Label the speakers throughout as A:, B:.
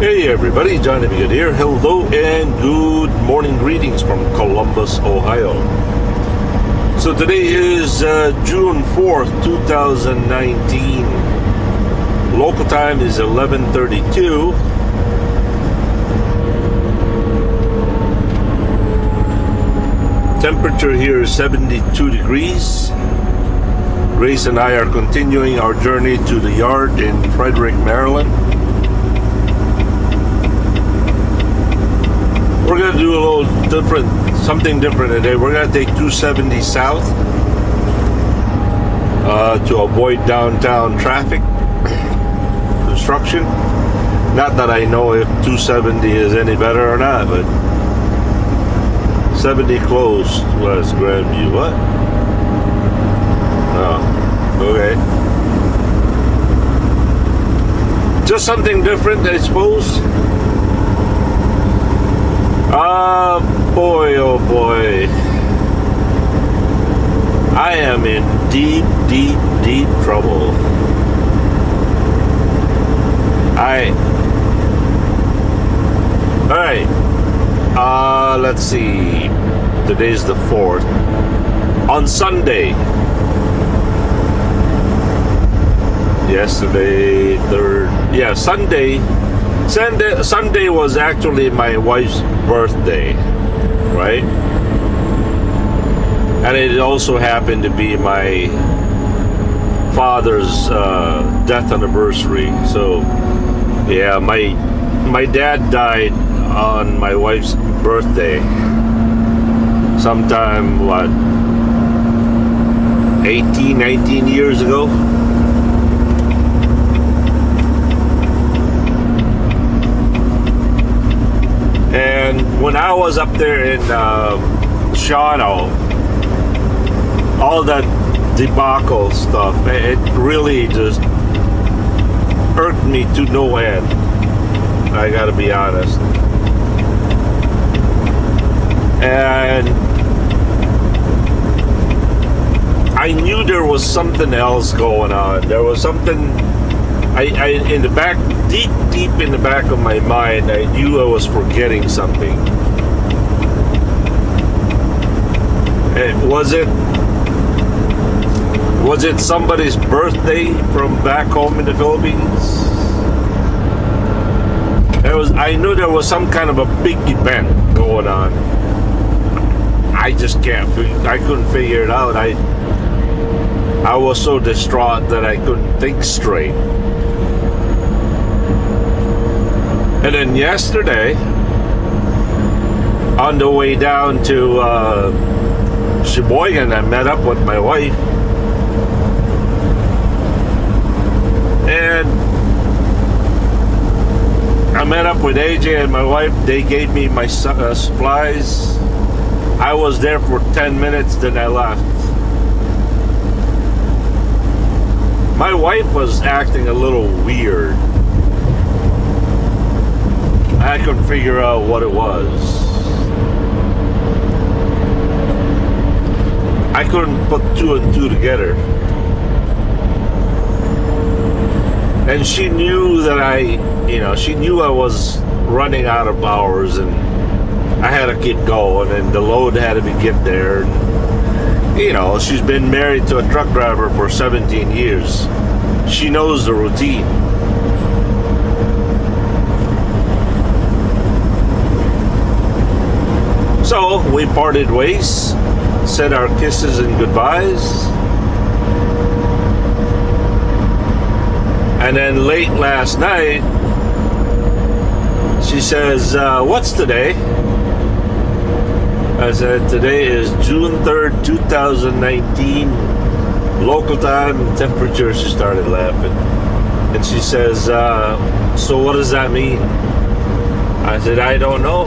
A: Hey everybody, Johnny B. Good here. Hello and good morning greetings from Columbus, Ohio. So today is June 4th, 2019. Local time is 11:32. Temperature here is 72 degrees. Grace and I are continuing our journey to the yard in Frederick, Maryland. We're going to do a little different, something different today. We're going to take 270 south to avoid downtown traffic, construction. Not that I know if 270 is any better or not, but 70 closed. Let's grab you. What? Oh, okay. Just something different, I suppose. Boy, oh boy. I am in deep, deep, deep trouble. Alright. Let's see. Today's the 4th. On Sunday. Yesterday, 3rd. Yeah, Sunday was actually my wife's birthday, right? And it also happened to be my father's death anniversary. So, yeah, my dad died on my wife's birthday. Sometime, 18, 19 years ago? And when I was up there in Shawano, all that debacle stuff, it really just irked me to no end. I gotta be honest. And I knew there was something else going on. There was something I in the back, deep in the back of my mind, I knew I was forgetting something. Was it somebody's birthday from back home in the Philippines? I knew there was some kind of a big event going on. I couldn't figure it out. I was so distraught that I couldn't think straight. And then yesterday, on the way down to Sheboygan, I met up with my wife. And I met up with AJ and my wife. They gave me my supplies. I was there for 10 minutes, then I left. My wife was acting a little weird. I couldn't figure out what it was. I couldn't put two and two together. And she knew that she knew I was running out of hours and I had to keep going and the load had to get there. And, she's been married to a truck driver for 17 years. She knows the routine. So we parted ways, said our kisses and goodbyes. And then late last night, she says, what's today? I said, today is June 3rd, 2019, local time, temperature. She started laughing. And she says, so what does that mean? I said, I don't know.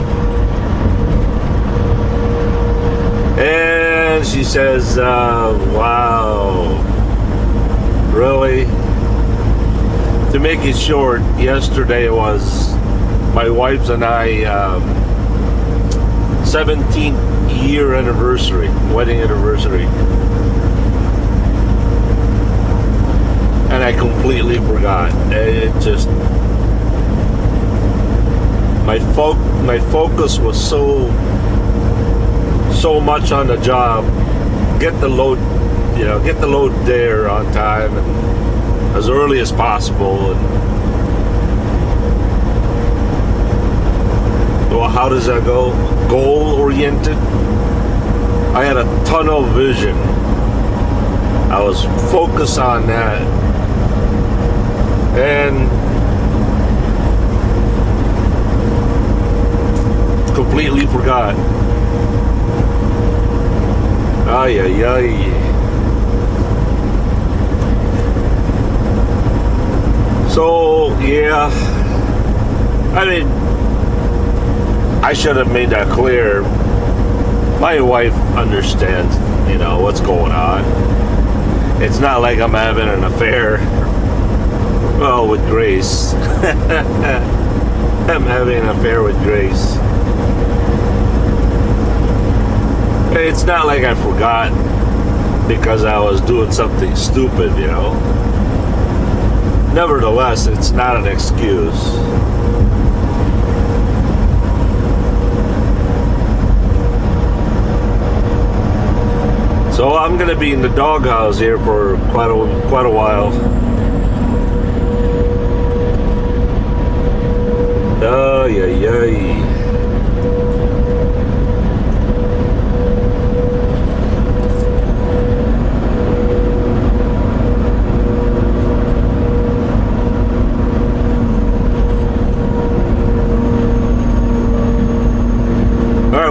A: And she says, wow, really? To make it short, yesterday was my wife's and I 17th year anniversary, wedding anniversary. And I completely forgot. It just my focus was so much on the job. Get the load there on time and as early as possible. And well, how does that go? Goal oriented. I had a tunnel vision. I was focused on that, and completely forgot. Ay, ay, ay. So, yeah, I mean, I should have made that clear. My wife understands, what's going on. It's not like I'm having an affair. Well, with Grace. I'm having an affair with Grace. It's not like I forgot because I was doing something stupid, Nevertheless, it's not an excuse. So I'm gonna be in the doghouse here for quite a while. Ay, ay, ay.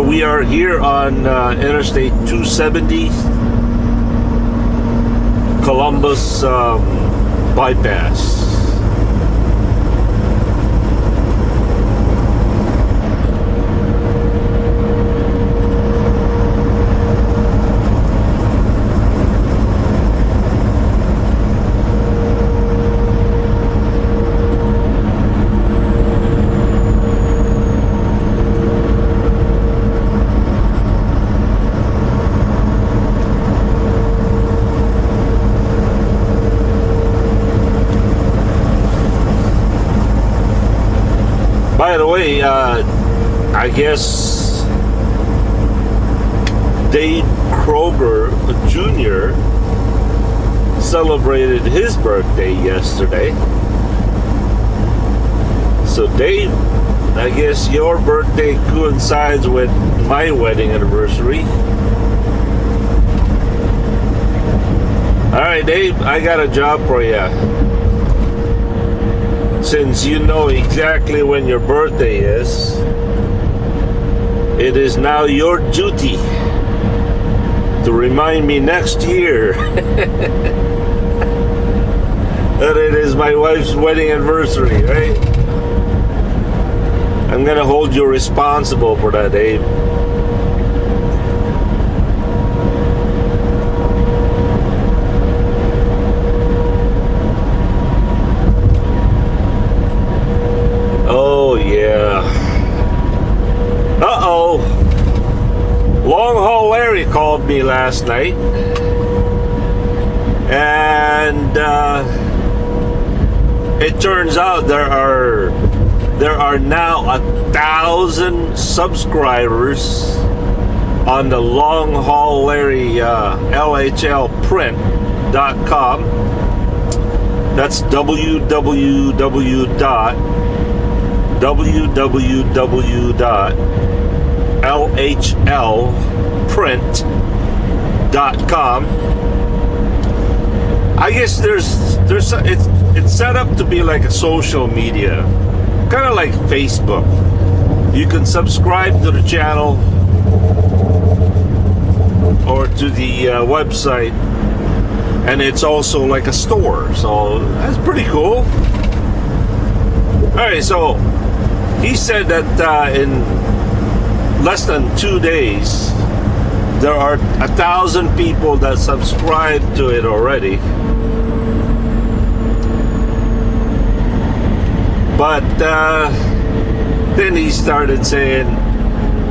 A: We are here on Interstate 270, Columbus bypass. By the way, I guess Dave Kroger Jr. celebrated his birthday yesterday. So Dave, I guess your birthday coincides with my wedding anniversary. Alright, Dave, I got a job for you. Since you know exactly when your birthday is, it is now your duty to remind me next year that it is my wife's wedding anniversary, right? I'm gonna hold you responsible for that, Dave. Long Haul Larry called me last night, and it turns out there are now 1,000 subscribers on the Long Haul Larry LHLprint.com. That's www.lhlprint.com. I guess it's set up to be like a social media, kind of like Facebook. You can subscribe to the channel or to the website, and it's also like a store. So that's pretty cool. All right, so he said that in less than 2 days, there are 1,000 people that subscribe to it already. But then he started saying,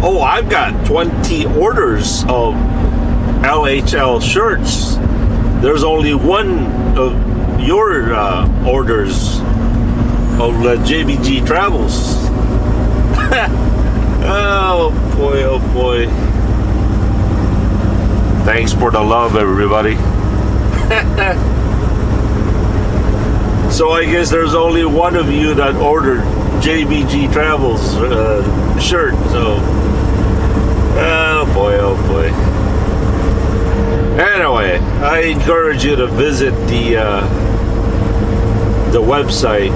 A: oh, I've got 20 orders of LHL shirts. There's only one of your orders of JBG Travels. Oh boy, oh boy. Thanks for the love, everybody. So I guess there's only one of you that ordered JBG Travels shirt. So, oh boy, oh boy. Anyway, I encourage you to visit the website.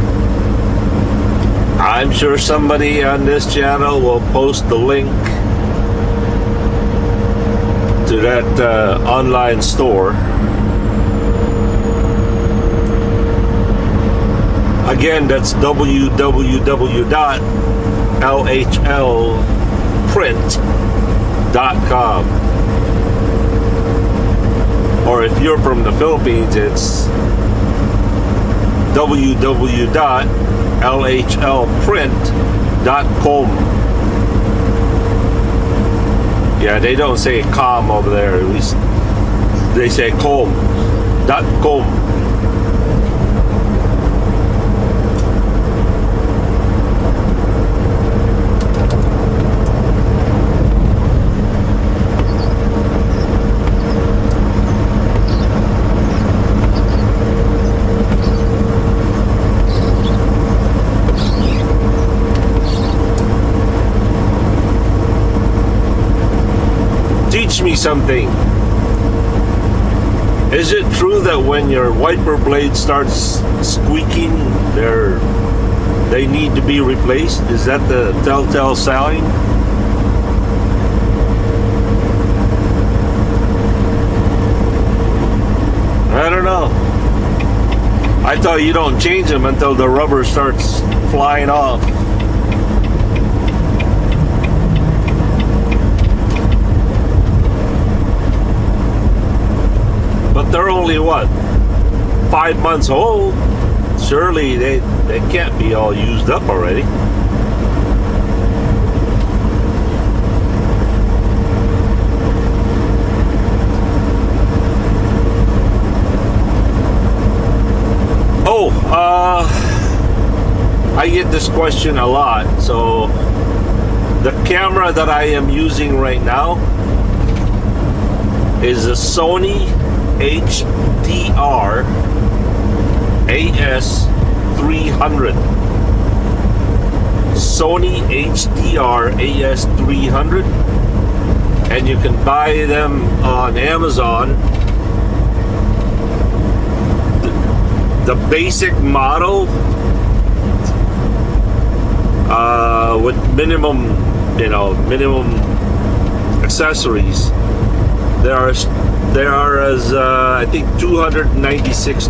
A: I'm sure somebody on this channel will post the link to that online store. Again, that's www.lhlprint.com. Or if you're from the Philippines, it's www.lhlprint.com. Yeah, they don't say com over there. At least they say com.com. Teach me something. Is it true that when your wiper blade starts squeaking, they need to be replaced? Is that the telltale sign? I don't know. I thought you don't change them until the rubber starts flying off. But they're only, what, 5 months old? Surely they can't be all used up already. Oh, I get this question a lot. So the camera that I am using right now is a Sony HDR AS300. Sony HDR AS300, and you can buy them on Amazon. The basic model with minimum accessories. They are as I think $296.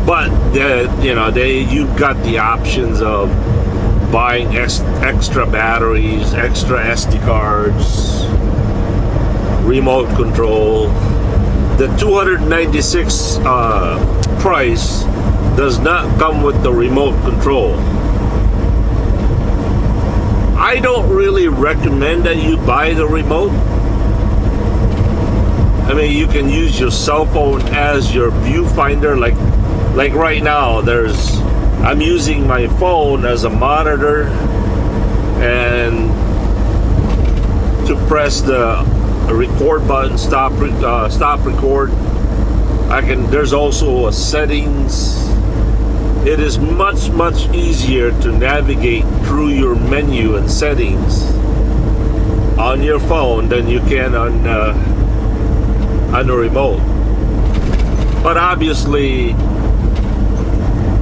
A: But you've got the options of buying extra batteries, extra SD cards, remote control. The $296 price does not come with the remote control. I don't really recommend that you buy the remote. I mean, you can use your cell phone as your viewfinder. Like right now, I'm using my phone as a monitor, and to press the record button, stop record. There's also a settings. It is much easier to navigate through your menu and settings on your phone than you can on the remote. But obviously,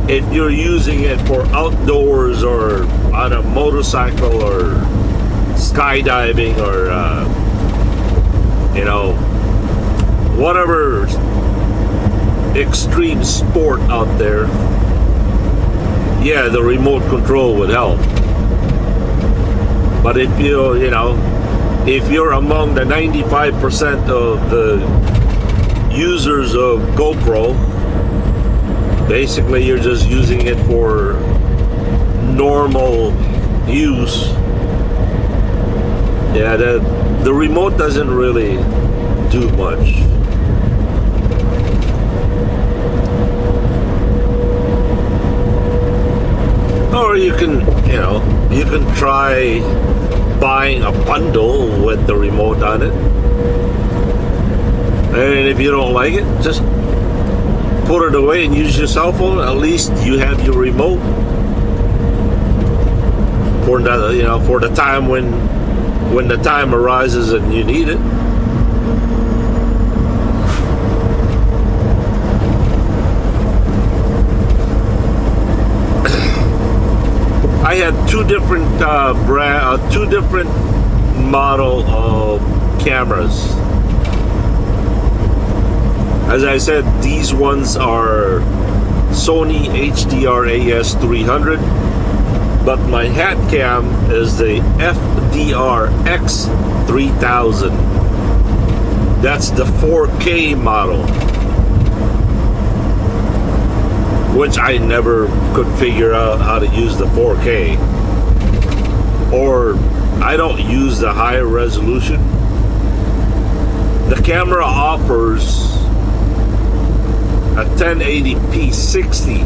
A: if you're using it for outdoors or on a motorcycle or skydiving or whatever extreme sport out there, yeah, the remote control would help. But if you're among the 95% of the users of GoPro, basically you're just using it for normal use. Yeah, the remote doesn't really do much. Or you can, you can try buying a bundle with the remote on it. And if you don't like it, just put it away and use your cell phone. At least you have your remote for the, for the time when the time arises and you need it. I had two different two different model of cameras. As I said, these ones are Sony HDR-AS 300, but my hat cam is the FDR-X 3000. That's the 4K model, which I never could figure out how to use the 4K, or I don't use the higher resolution. The camera offers a 1080p 60.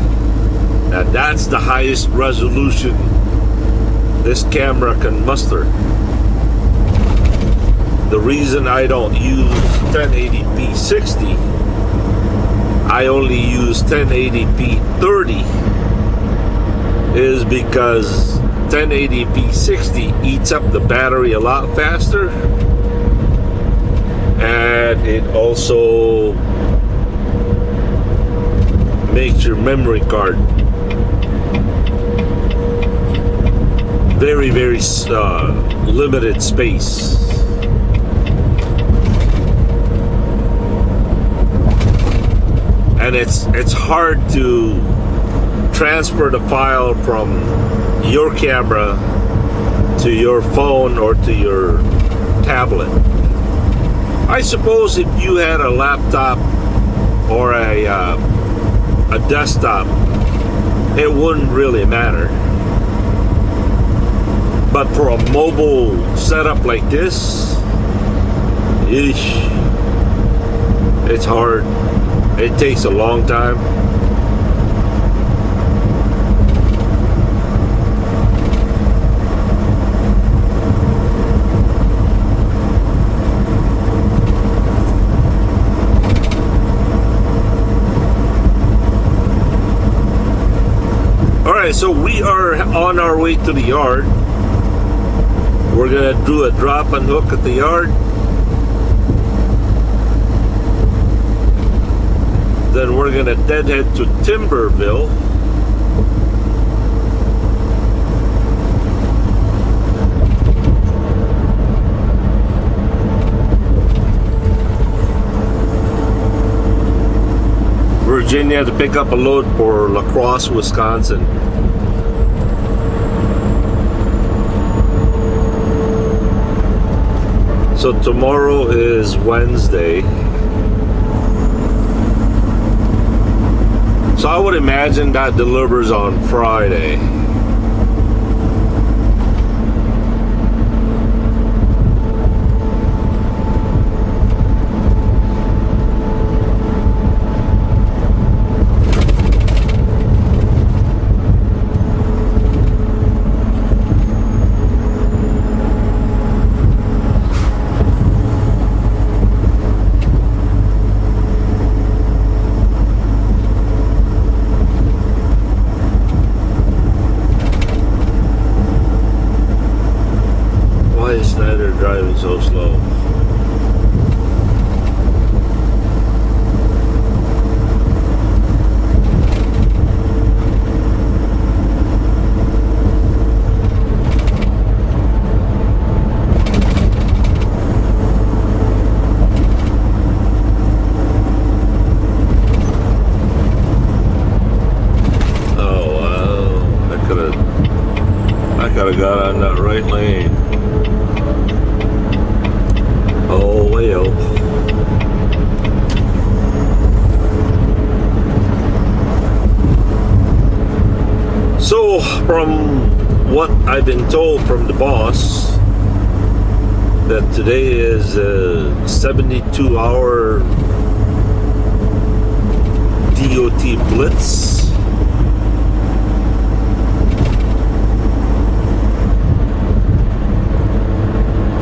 A: Now that's the highest resolution this camera can muster. The reason I don't use 1080p 60, I only use 1080p 30, is because 1080p 60 eats up the battery a lot faster, and it also makes your memory card very, very limited space. And it's hard to transfer the file from your camera to your phone or to your tablet. I suppose if you had a laptop or a desktop, it wouldn't really matter. But for a mobile setup like this, it's hard. It takes a long time. Alright, so we are on our way to the yard. We're gonna do a drop and hook at the yard. Then we're gonna deadhead to Timberville. Virginia to pick up a load for La Crosse, Wisconsin. So tomorrow is Wednesday. So I would imagine that delivers on Friday. Driving so slow. Oh wow, I could have got on that right lane. Oh well. So from what I've been told from the boss, that today is a 72-hour DOT blitz.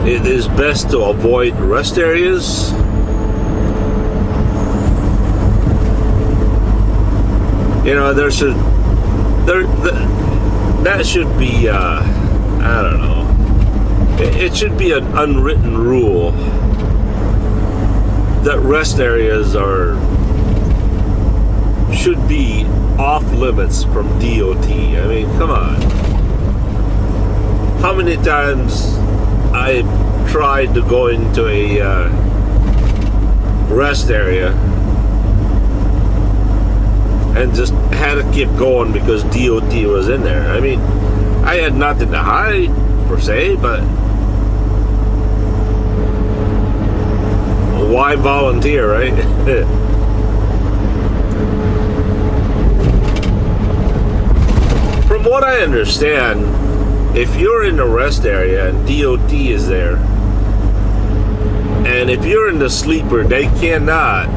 A: it is best to avoid rest areas. You know, that should be, I don't know. It should be an unwritten rule that rest areas should be off limits from DOT. I mean, come on. How many times I tried to go into a rest area and just had to keep going because DOT was in there. I mean, I had nothing to hide per se, but why volunteer, right? From what I understand, if you're in the rest area and DOT is there, and if you're in the sleeper, they cannot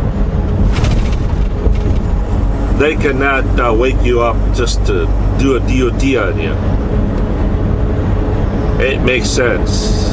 A: wake you up just to do a DOT on you. It makes sense.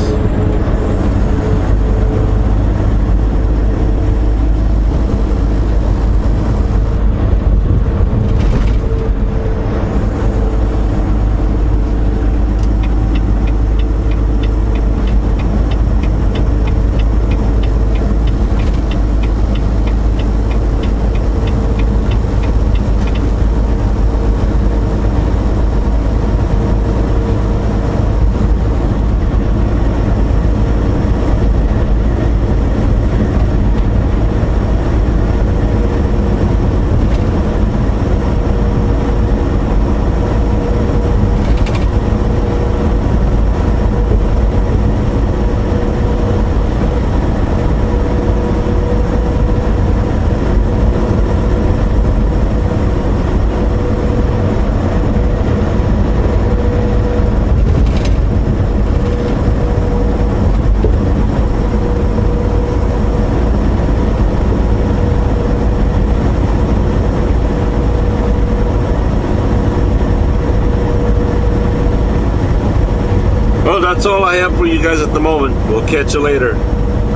A: Well, that's all I have for you guys at the moment. We'll catch you later.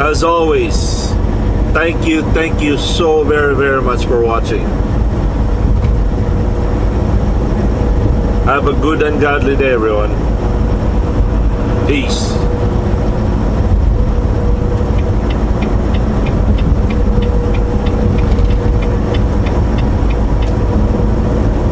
A: As always, thank you so very, very much for watching. Have a good and godly day, everyone. Peace.